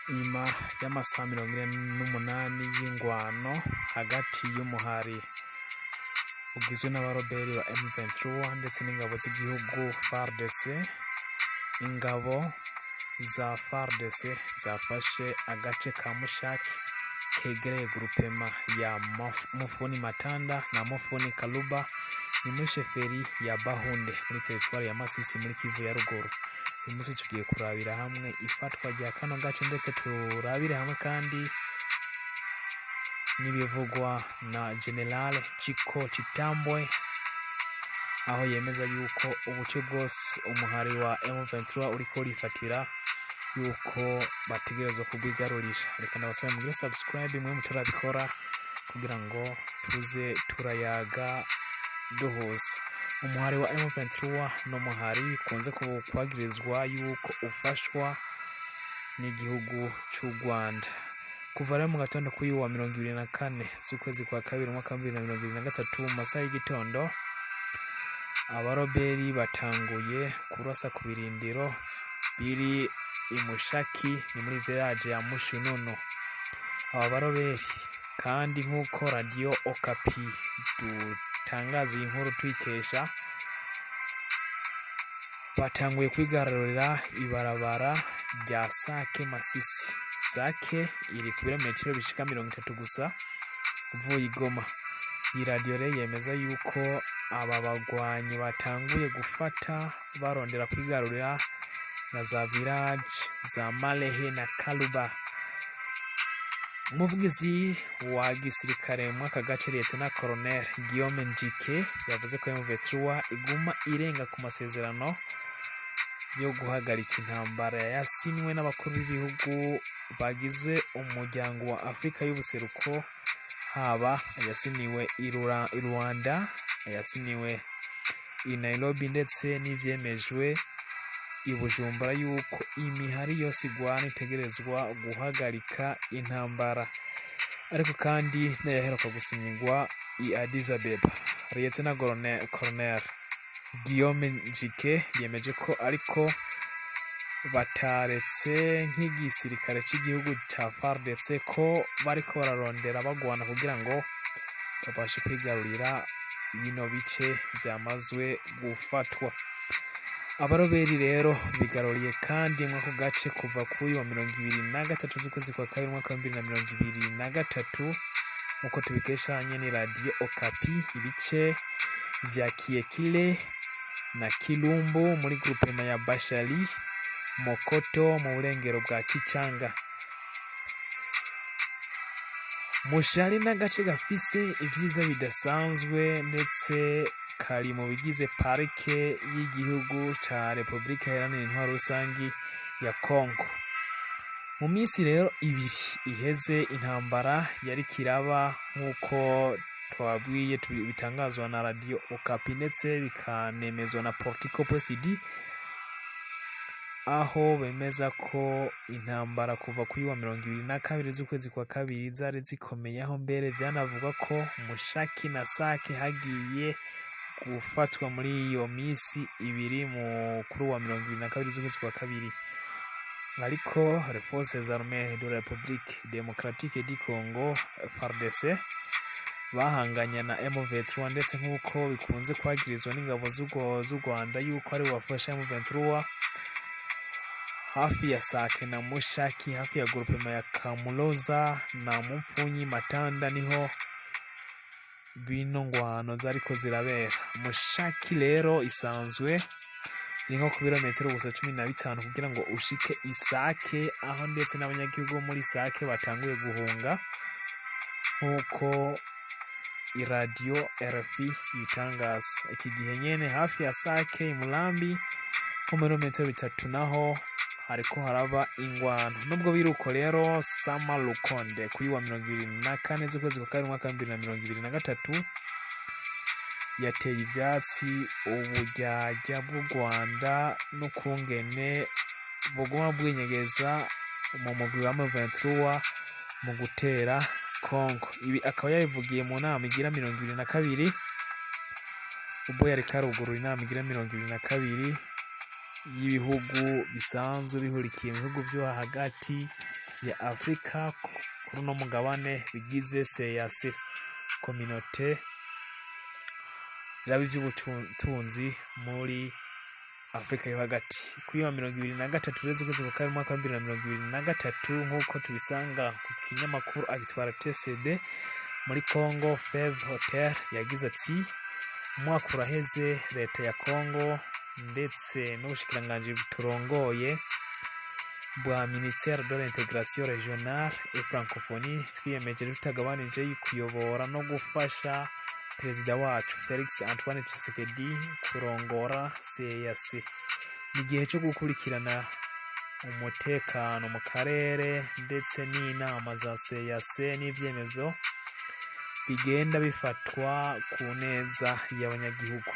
Inyuma y'amasaha 48 y'ingwano hagati y'umuhari ugizwe n'abaroberi ba M23 ndetse n'ingabo z'igihugu FARDC. Ingabo za FARDC zafashe agace ka Mushaki kegereye grupema ya Mufuni Matanda na Mufuni Kaluba ni muri sheferi ya Bahunde muri teritwari ya Masisi muri Kivu ya ruguru. Uyu munsi tugiye kurabira hamwe ifatwa rya kano gace ndetse turabire hamwe kandi n'ibivugwa na General Chiko Chitambwe aho yemeza yuko ubuce bwose umuhari wa M23 uriko urifatira yuko bategerezwa kubwigarurisha. Reka nabasaba mugire subscribe mwe mutarabikora kugira ngo tuze turayaga duhuza. Umuhari wa M23 no muhari kunze kwagirizwa yuko ufashwa n'igihugu cy'u Rwanda. Kuva rero mu gatondo kuri wa 24 z'ukwezi kwa kabiri mwaka 2023 mu masaha y'igitondo abaroberi batanguye kurasa ku birindiro biri imushaki ni muri village ya Mushunono. Aba baroberi kandi nk'uko radio Okapi dutangaza inkuru twikesha batanguye kwigarurira ibarabara rya Sake Masisi. Sake iri ku birometero bishika 30 gusa uvuye Igoma. Iyi radio rero yemeza yuko aba bagwanyi batanguye gufata barondera kwigarurira na za village za Malehe na Kaluba. Umuvugizi wa gisirikare mu aka gace Lieutenant Colonel Guillaume Njike yavuze ko M23 iguma irenga ku masezerano yo guhagarika intambara yasinwe n'abakuru b'ibihugu bagize umuryango wa Afrika y'ubuseruko, haba yasiniwe i Rwanda, yasiniwe i Nairobi ndetse n'ivyemejwe i Bujumbura yuko imihari yose igwana itegerezwa guhagarika intambara. Ariko kandi nayaheruka gusinyirwa i Addis Abeba. Lieutenant Colonel Guillaume Njike yemeje ko ariko bataretse nk'igisirikare cy'igihugu cya FARDC ko bariko bararondera bagwana kugira ngo babashe kwigarurira bino bice byamazwe gufatwa. Abaroberi rero bigaruriye kandi mwako gace kuva kuri wa 23 z'ukwezi kwa kabiri mwaka 2023 uko tubikeshanye ni radio Okapi. Ibice vya Kiekile na Kilumbu muri grupema ya Bashali Mokoto mu burengero bwa Kichanga. Mushari n'agace gafise ivyiza bidasanzwe ndetse kari mu bigize parike y'igihugu ca Republika Iharanira Intwaro Rusangi ya Kongo. Mu minsi rero ibiri iheze intambara yari kiraba nk'uko twabwiye bitangazwa na radio Okapi ndetse bikanemezwa na Portico PSD, aho bemeza ko intambara kuva kuri wa 22 z'ukwezi kwa kabiri zari zikomeye, aho mbere byanavuga ko Mushaki na Sake hagiye gufatwa muri iyo misi ibiri mu kuri wa 22 z'ukwezi kwa kabiri. Ariko les forces armées de la République démocratique du Congo FARDC bahanganya na M23 ndetse nk'uko bikunze kwagirizwa n'ingabo z'u Rwanda yuko ari wafasha M23 hafi ya Sake na Mushaki, hafi ya grupema ya Kamuloza na Mufuni Matanda niho bino ngwano zariko zirabera. Mushaki rero isanzwe iri nko ku birometero gusa 15 kugira ngo ushike Isake, aho ndetse n'abanyagihugu muri Sake batanguye guhunga nk'uko radio RFI itangaza. Iki gihe nyene hafi ya Sake Mulambi ku birometero 3 naho hariko haraba ingwano. Nubwo biruko rero Sama Lukonde kuri wa 24 z'ukwezi kwa kabiri mwaka 2023 yateye ivyatsi uburyarya bw'u Rwanda n'ukungene buguma bwinyegeza mu mugwi wa M23 mu gutera Kongo. Ibi akaba yabivugiye mu nama igira 22 ubwo yari karuguru inama igira 22 y'ibihugu bisanzwe bihurikiye mu bihugu byo hagati ya Afrika kuri uno mugabane bigize CEEAC communauté iraba ivy'ubutunzi muri Afrika yo hagati. Kuri wa 2023 z'ukwezi kwa kabiri mwaka wa 2023 nk'uko tubisanga ku kinyamakuru agitwara TCD muri Congo Feve Hotel yagize ati umwaka uraheze leta ya Congo ndetse n'ubushikiranganji buturongoye bwa ministère de l'intégration régionale et francophonie twiyemeje tutagabanije kuyobora no gufasha perezida wacu Felix Antoine Tshisekedi kurongora CEEAC. Ni gihe cyo gukurikirana umutekano mu karere ndetse n'inama za CEEAC n'ivyemezo bigenda bifatwa ku neza y'abanyagihugu.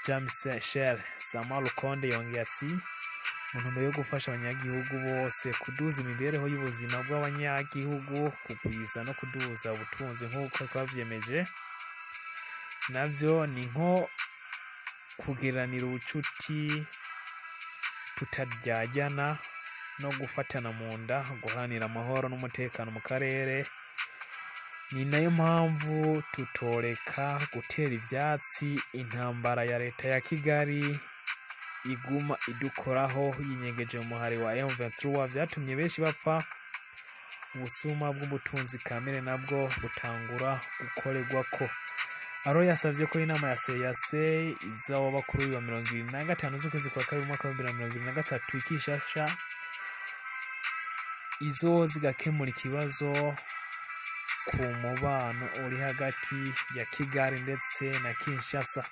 Jean-Michel Sama Lukonde yongeye ati mu ntumbero yo gufasha abanyagihugu bose kuduza imibereho y'ubuzima bw'abanyagihugu, kugwiza no kuduza ubutunzi nk'uko twavyemeje, navyo ni nko kugiranira ubucuti tutaryajyana no gufatana mu nda, guharanira amahoro n'umutekano mu karere. Ni nayo mpamvu tutoreka gutera ivyatsi intambara ya leta ya Kigali iguma idukoraho yinyegeje mu muhari wa M23 vyatumye benshi bapfa. Ubusuma bw'ubutunzi kamere nabwo butangura gukorerwako. Aro yasavye ko inama ya CEEAC izaba kuri uyu wa 25 z'ukwezi kwa kabiri mwaka wa 2023 ikishasha zigakemura ikibazo ku mubano uri hagati ya Kigali ndetse na Kinshasa.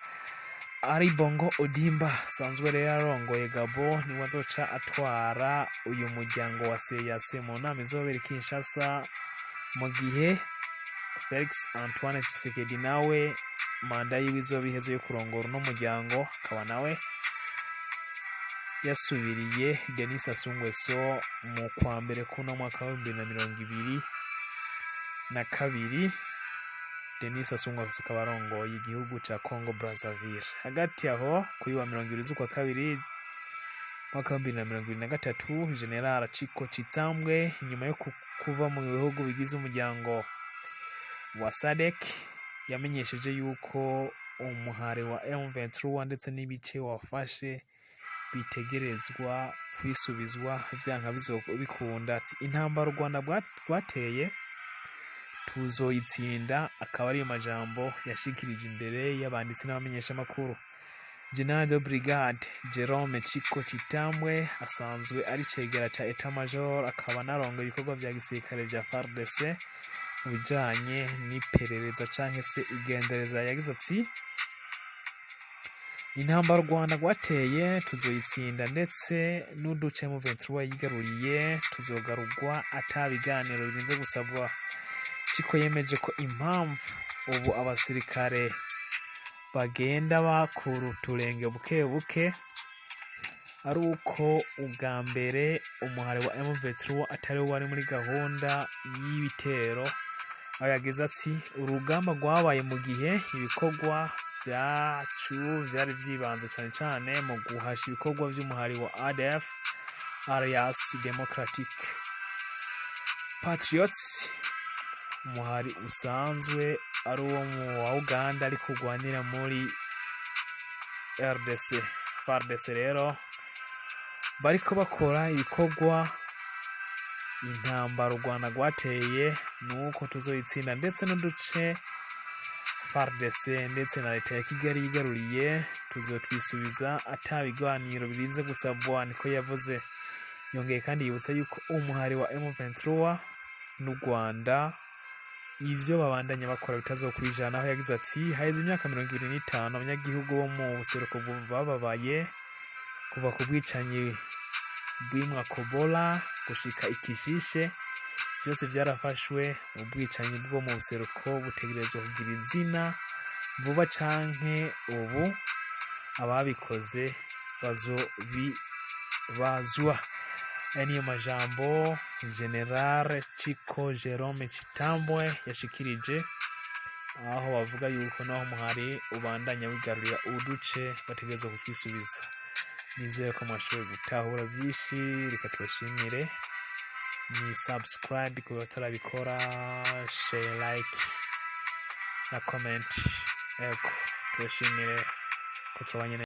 Ari Bongo Odimba sanzwe rero arongoye Gabo ni wazoca atwara uyu muryango wa CEEAC mu nama izobera Kinshasa, mu gihe Felix Antoine Tshisekedi nawe manda yiwe izobiheze yo kurongora no muryango, akaba nawe yasubiriye Denis Sassou Nguesso mu kwa mbere kuno mwaka wa 2022. Denis Sassou Nguesso akaba arongoye igihugu ca Congo Brazzaville. Hagati aho kuri wa 20 z'ukwa kabiri mwaka wa 2023 General Chiko Chitambwe nyuma yo kuva mu bihugu bigize umuryango wa SADC yamenyesheje yuko umuhari wa M23 ndetse n'ibice wafashe bitegerezwa kwisubizwa vyanka bikunda. Ati intambara u Rwanda rwateye tuzoyitsinda, akaba ari amajambo yashikirije imbere y'abanditsi n'abamenyesha makuru. General de Brigade Jerome Chiko Chitambwe asanzwe ari cegera ca Etat Major, akaba narongoye ibikorwa vya gisirikare vya FARDC mu bijanye n'iperereza canke se igendereza. Yagize ati intambara u Rwanda rwateye tuzoyitsinda ndetse n'uduce mu 23 yigaruriye tuzogarurwa atabiganiro birinze gusabwa. Chiko yemeje ko impamvu ubu abasirikare bagenda bakura uturenge buke buke ari uko ubwa mbere umuhari wa M23 atari wari muri gahunda y'ibitero. Aho yagize ati urugamba rwabaye mu gihe ibikorwa vyacu vyari vyibanze cyane cyane mu guhasha ibikorwa vy'umuhari wa ADF Alliance Democratique Patriots, umuhari usanzwe ari uwo mu wa Uganda ari kurwanira muri RDC. FARDC rero bariko bakora ibikorwa. Intambara u Rwanda rwateye nuko tuzoyitsinda ndetse n'uduce FARDC ndetse na leta ya Kigali yigaruriye tuzotwisubiza atabiganiro birinze gusabwa, niko yavuze. Yongeye kandi yibutsa yuko umuhari wa M23 n'u Rwanda ivyo babandanya bakora bitazokwijana. Aho yagize ati haheze imyaka 25 abanyagihugu bo mu buseruko bababaye kuva ku bwicanyi bw'imwa Kobola gushika ikishishe, byose vyarafashwe. Ubwicanyi bwo mu buseruko butegerezwa kugira izina vuba canke ubu ababikoze bazobibazwa. Niyo majambo General Chiko Jerome Chitambwe yashikirije, aho bavuga yuko naho umuhari ubandanya wigarurira uduce bategerezwa kutwisubiza. Nizere ko mwashoboye gutahura vyinshi, reka tubashimire. ni subscribe ku batarabikora, share, like na comment. Ego tubashimire ko tubanye